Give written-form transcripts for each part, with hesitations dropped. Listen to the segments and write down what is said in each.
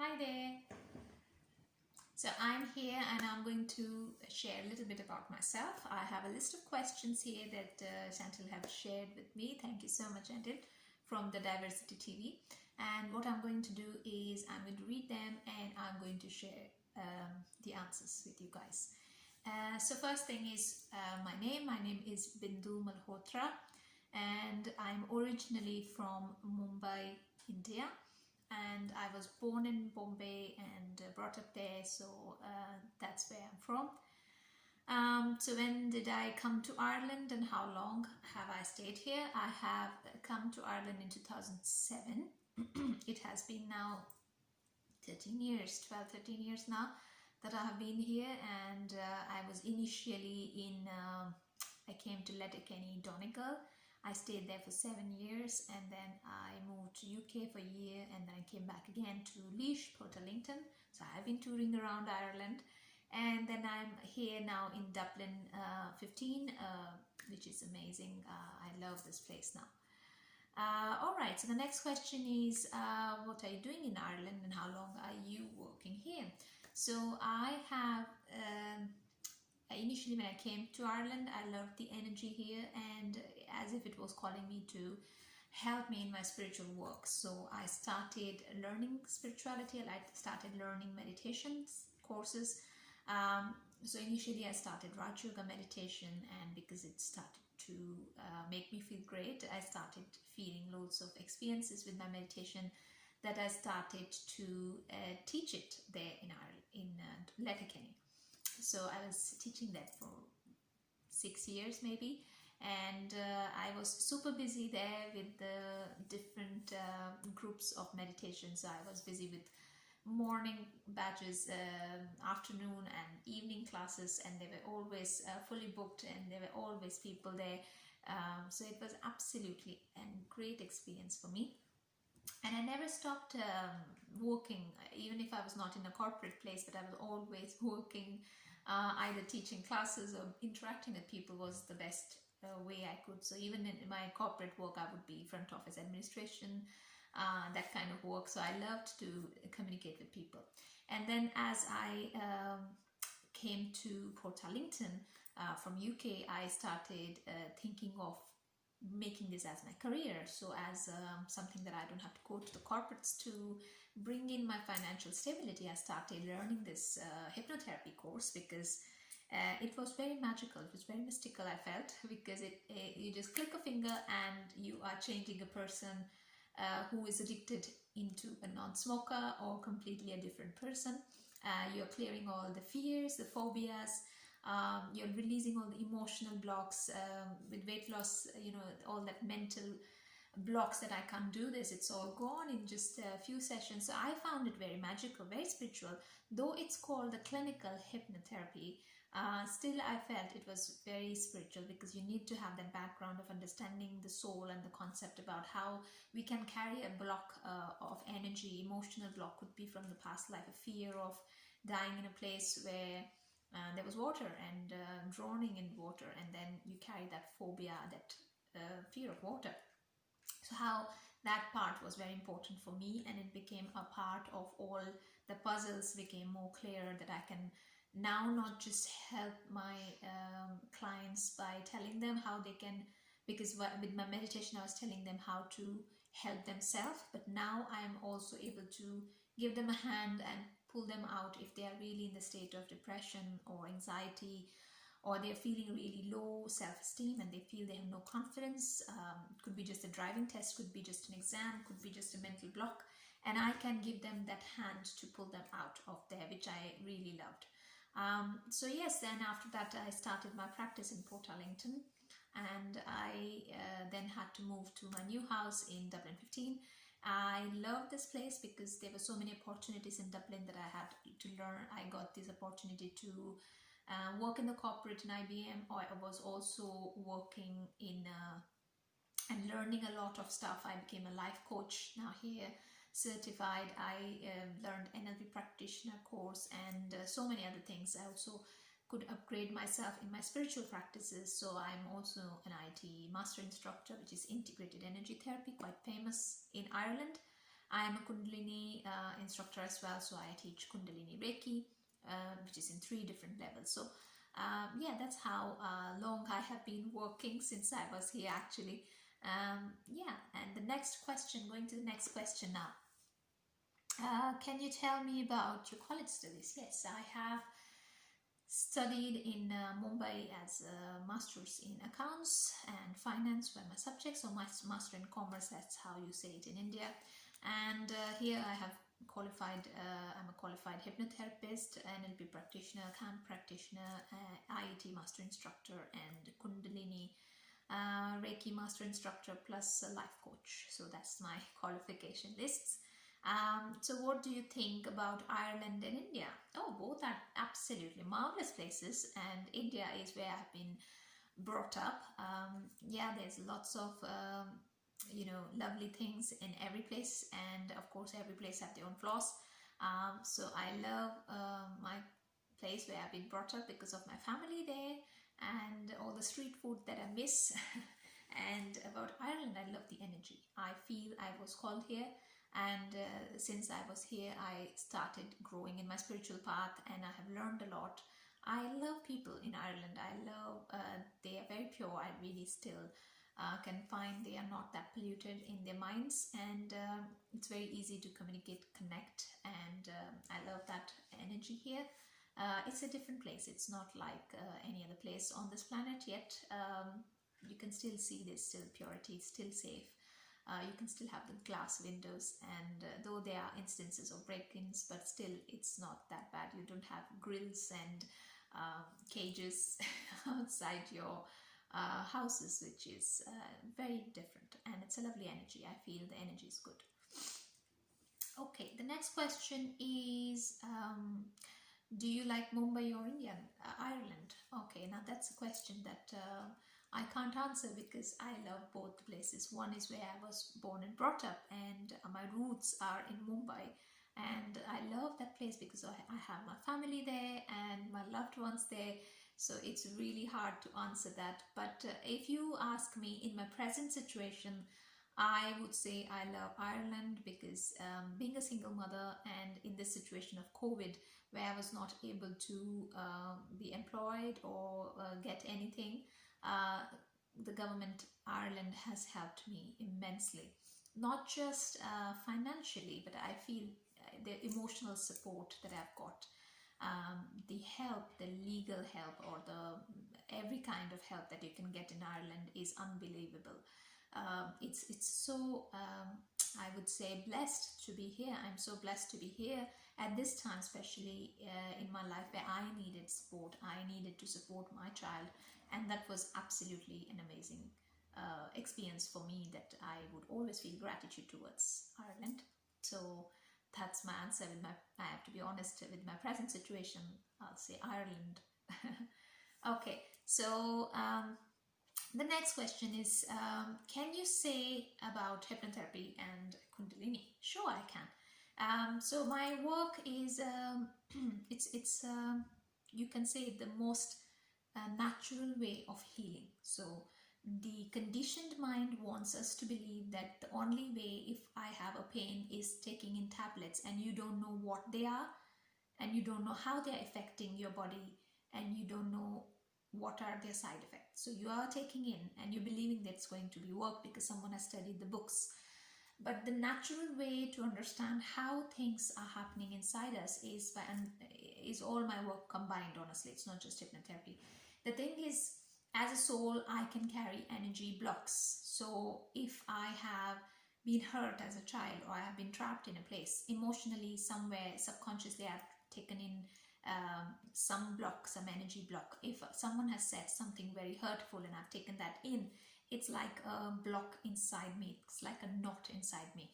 Hi there. So I'm here and I'm going to share a little bit about myself. I have a list of questions here that Chantal have shared with me. Thank you so much, Chantal, from the Diversity TV. And what I'm going to do is I'm going to read them and I'm going to share the answers with you guys. So first thing is my name. My name is Bindu Malhotra and I'm originally from Mumbai, India. And I was born in Bombay and brought up there, so that's where I'm from. So when did I come to Ireland and how long have I stayed here? I have come to Ireland in 2007. It has been now 13 years, 13 years now that I have been here, and I was initially in, I came to Letterkenny, Donegal. I stayed there for 7 years and then I moved to UK for a year and then I came back again to Laois, Portalington. So I've been touring around Ireland and then I'm here now in Dublin 15, which is amazing. I love this place now. Alright, so the next question is what are you doing in Ireland and how long are you working here? So I have initially when I came to Ireland, I loved the energy here and as if it was calling me to help me in my spiritual work. So I started learning spirituality. I started learning meditations courses. So initially I started Raj Yoga meditation, and because it started to make me feel great, I started feeling loads of experiences with my meditation that I started to teach it there in Ireland, in Letterkenny. So I was teaching that for 6 years maybe, and I was super busy there with the different groups of meditation. So I was busy with morning batches, afternoon and evening classes, and they were always fully booked and there were always people there. So it was absolutely a great experience for me. And I never stopped working, even if I was not in a corporate place, but I was always working, either teaching classes or interacting with people was the best way I could. So even in my corporate work, I would be front office administration, that kind of work. So I loved to communicate with people. And then as I came to Portalington from UK, I started thinking of making this as my career, so as something that I don't have to go to the corporates to bring in my financial stability. I started learning this hypnotherapy course because it was very magical, it was very mystical, I felt, because you just click a finger and you are changing a person who is addicted into a non-smoker or completely a different person. You're clearing all the fears, the phobias. You're releasing all the emotional blocks with weight loss, you know, all that mental blocks that I can't do this, it's all gone in just a few sessions. So I found it very magical, very spiritual. Though it's called the clinical hypnotherapy, still I felt it was very spiritual, because you need to have that background of understanding the soul and the concept about how we can carry a block of energy. Emotional block could be from the past life, a fear of dying in a place where there was water and drowning in water, and then you carry that phobia, that fear of water. So how that part was very important for me, and it became a part of all the puzzles, became more clear that I can now not just help my clients by telling them how they can, because with my meditation I was telling them how to help themselves, but now I am also able to give them a hand and pull them out if they are really in the state of depression or anxiety, or they're feeling really low self-esteem and they feel they have no confidence. Could be just a driving test, could be just an exam, could be just a mental block, and I can give them that hand to pull them out of there, which I really loved. So yes, then after that I started my practice in Portalington, and I then had to move to my new house in Dublin 15. I love this place because there were so many opportunities in Dublin that I had to learn. I got this opportunity to work in the corporate in IBM, or I was also working in and learning a lot of stuff. I became a life coach now here, certified. I learned NLP practitioner course and so many other things. I also could upgrade myself in my spiritual practices. So I'm also an IT master instructor, which is integrated energy therapy, quite famous in Ireland. I am a Kundalini instructor as well, so I teach Kundalini Reiki, which is in 3 different levels. So yeah, that's how long I have been working since I was here actually. Yeah, and the next question, going to the next question now. Can you tell me about your college studies? Yes, I have studied in Mumbai as a master's in accounts and finance were my subjects, so my master in commerce, that's how you say it in India. And here I have qualified, I'm a qualified hypnotherapist, NLP practitioner, camp practitioner, IET master instructor, and Kundalini Reiki master instructor plus a life coach. So that's my qualification lists. So what do you think about Ireland and India? Oh, both are absolutely marvelous places, and India is where I've been brought up. Yeah, there's lots of lovely things in every place, and of course every place have their own flaws. So I love my place where I've been brought up because of my family there and all the street food that I miss. And about Ireland, I love the energy. I feel I was called here, and since I was here I started growing in my spiritual path, and I have learned a lot. I love people in Ireland. I love they are very pure. I really still can find they are not that polluted in their minds, and it's very easy to communicate, connect, and I love that energy here. It's a different place. It's not like any other place on this planet yet. You can still see there's still purity, it's still safe. You can still have the glass windows, and though there are instances of break-ins, but still it's not that bad. You don't have grills and cages outside your houses, which is very different, and it's a lovely energy. I feel the energy is good. Okay, the next question is do you like Mumbai or Ireland? Okay, now that's a question that I can't answer because I love both places. One is where I was born and brought up, and my roots are in Mumbai, and I love that place because I have my family there and my loved ones there. So it's really hard to answer that. But if you ask me in my present situation, I would say I love Ireland because being a single mother and in this situation of COVID, where I was not able to be employed or get anything, the government Ireland has helped me immensely. Not just financially, but I feel the emotional support that I've got, the help, the legal help, or the every kind of help that you can get in Ireland is unbelievable. It's so I would say blessed to be here. I'm so blessed to be here at this time, especially in my life where I needed support. I needed to support my child, and that was absolutely an amazing experience for me that I would always feel gratitude towards Ireland. So that's my answer. I have to be honest, with my present situation, I'll say Ireland. Okay, so the next question is, can you say about hypnotherapy and Kundalini? Sure, I can. So my work is, it's you can say the most natural way of healing. So the conditioned mind wants us to believe that the only way if I have a pain is taking in tablets, and you don't know what they are, and you don't know how they're affecting your body, and you don't know what are their side effects. So you are taking in and you're believing that it's going to be work because someone has studied the books. But the natural way to understand how things are happening inside us is is all my work combined, honestly. It's not just hypnotherapy. The thing is, as a soul, I can carry energy blocks. So if I have been hurt as a child, or I have been trapped in a place emotionally, somewhere subconsciously I've taken in some block, some energy block. If someone has said something very hurtful and I've taken that in, it's like a block inside me. It's like a knot inside me.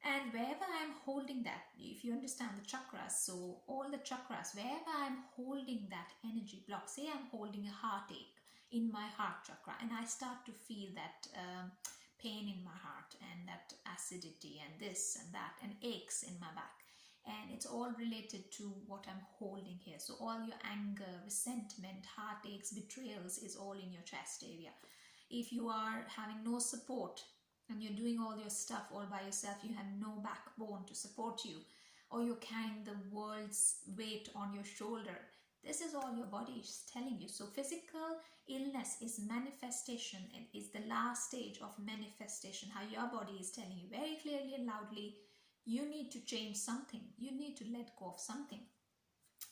And wherever I'm holding that, if you understand the chakras, so all the chakras, wherever I'm holding that energy block, say I'm holding a heartache in my heart chakra, and I start to feel that pain in my heart, and that acidity, and this and that, and aches in my back. And it's all related to what I'm holding here. So all your anger, resentment, heartaches, betrayals is all in your chest area. If you are having no support and you're doing all your stuff all by yourself, you have no backbone to support you, or you're carrying the world's weight on your shoulder. This is all your body is telling you. So physical illness is manifestation. It is the last stage of manifestation, how your body is telling you very clearly and loudly, you need to change something, you need to let go of something.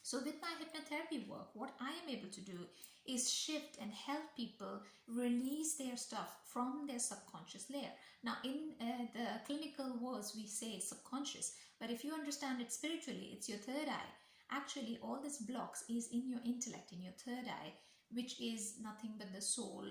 So with my hypnotherapy work, what I am able to do is shift and help people release their stuff from their subconscious layer. Now in the clinical words we say subconscious, but if you understand it spiritually, it's your third eye. Actually all this blocks is in your intellect, in your third eye, which is nothing but the soul,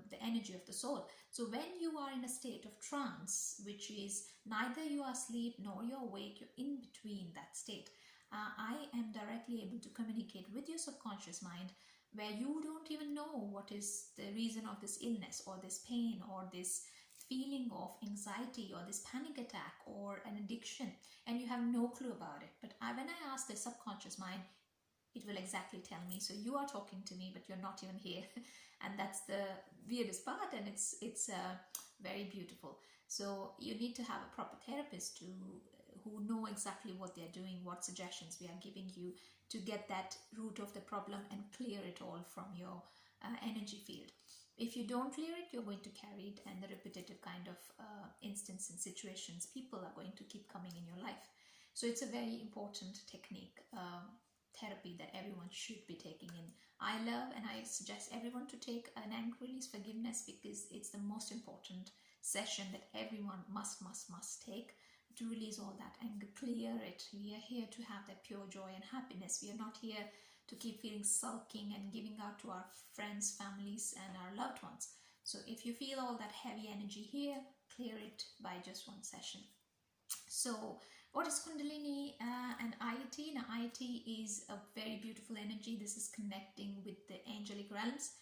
the energy of the soul. So when you are in a state of trance, which is neither you are asleep nor you're awake, you're in between that state, I am directly able to communicate with your subconscious mind, where you don't even know what is the reason of this illness or this pain or this feeling of anxiety or this panic attack or an addiction, and you have no clue about it. But when I ask the subconscious mind, it will exactly tell me. So you are talking to me, but you're not even here. And that's the weirdest part, and it's very beautiful. So you need to have a proper therapist who know exactly what they're doing, what suggestions we are giving you to get that root of the problem and clear it all from your energy field. If you don't clear it, you're going to carry it, and the repetitive kind of instance and situations, people are going to keep coming in your life. So it's a very important technique, therapy that everyone should be taking in. I love and I suggest everyone to take an anger release forgiveness, because it's the most important session that everyone must take to release all that anger, clear it. We are here to have that pure joy and happiness. We are not here to keep feeling sulking and giving out to our friends, families and our loved ones. So if you feel all that heavy energy here, clear it by just one session. So what is Kundalini and Ayati? Now Ayati is a very beautiful energy. This is connecting with the angelic realms.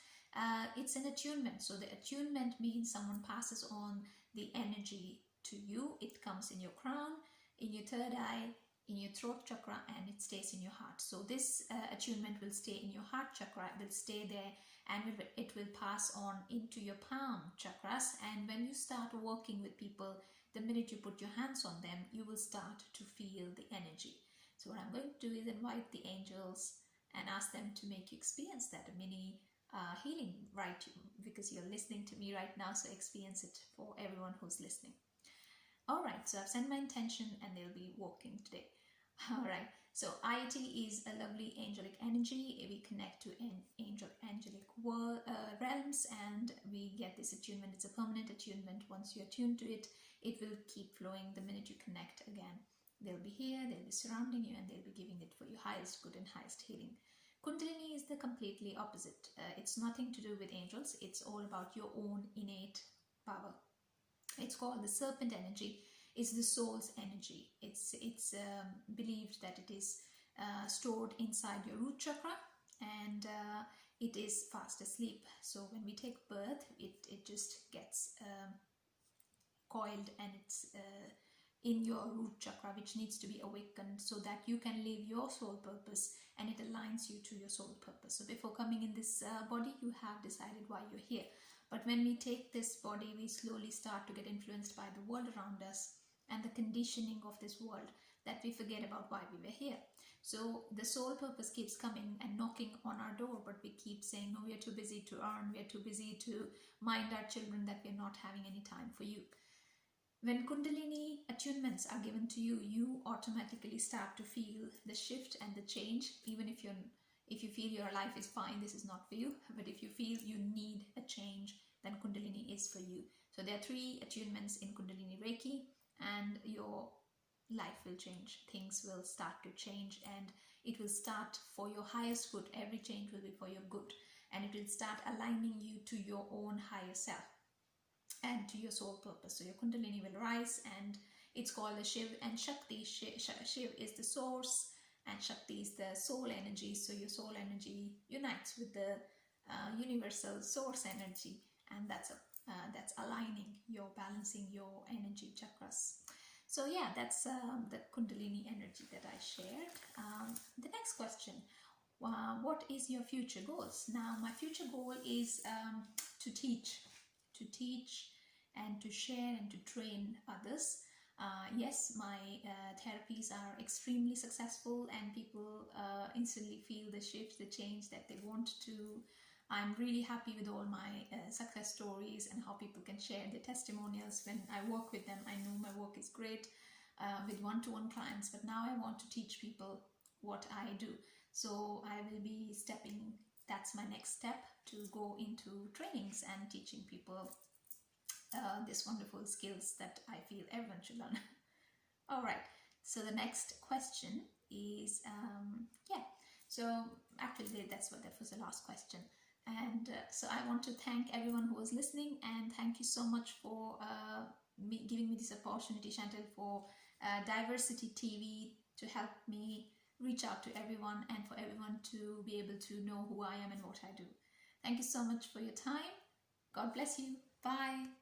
It's an attunement. So the attunement means someone passes on the energy to you. It comes in your crown, in your third eye, in your throat chakra, and it stays in your heart. So this attunement will stay in your heart chakra, will stay there, and it will pass on into your palm chakras. And when you start working with people, the minute you put your hands on them, you will start to feel the energy. So what I'm going to do is invite the angels and ask them to make you experience that, a mini healing, right? Because you're listening to me right now, so experience it for everyone who's listening. All right, so I've sent my intention and they'll be walking today. All right, so Ayati is a lovely angelic energy. We connect to angelic realms, and we get this attunement. It's a permanent attunement. Once you attune to it, it will keep flowing. The minute you connect again, they'll be here, they'll be surrounding you, and they'll be giving it for your highest good and highest healing. Kundalini is the completely opposite. It's nothing to do with angels. It's all about your own innate power. It's called the serpent energy. It's the soul's energy. It's believed that it is stored inside your root chakra, and it is fast asleep. So when we take birth, it just gets coiled, and it's in your root chakra, which needs to be awakened so that you can live your soul purpose, and it aligns you to your soul purpose. So before coming in this body, you have decided why you're here. But when we take this body, we slowly start to get influenced by the world around us and the conditioning of this world, that we forget about why we were here. So the soul purpose keeps coming and knocking on our door, but we keep saying, no, we are too busy to earn, we are too busy to mind our children, that we're not having any time for you. When Kundalini attunements are given to you, you automatically start to feel the shift and the change. Even if you feel your life is fine, this is not for you. But if you feel you need a change, then Kundalini is for you. So there are 3 attunements in Kundalini Reiki, and your life will change. Things will start to change, and it will start for your highest good. Every change will be for your good, and it will start aligning you to your own higher self and to your soul purpose. So your Kundalini will rise, and it's called the Shiv and Shakti. Shiv is the source, and Shakti is the soul energy. So your soul energy unites with the universal source energy, and that's aligning, you're balancing your energy chakras. So yeah, that's the Kundalini energy that I shared. The next question, what is your future goals? Now my future goal is to teach and to share and to train others. Yes, my therapies are extremely successful and people instantly feel the shift, the change that they want to. I'm really happy with all my success stories and how people can share their testimonials. When I work with them, I know my work is great with one-to-one clients, but now I want to teach people what I do. So I will be that's my next step, to go into trainings and teaching people these wonderful skills that I feel everyone should learn. All right, so the next question is, so actually that was the last question. And so I want to thank everyone who was listening, and thank you so much for giving me this opportunity, Chantal, for Diversity TV, to help me reach out to everyone and for everyone to be able to know who I am and what I do. Thank you so much for your time. God bless you. Bye.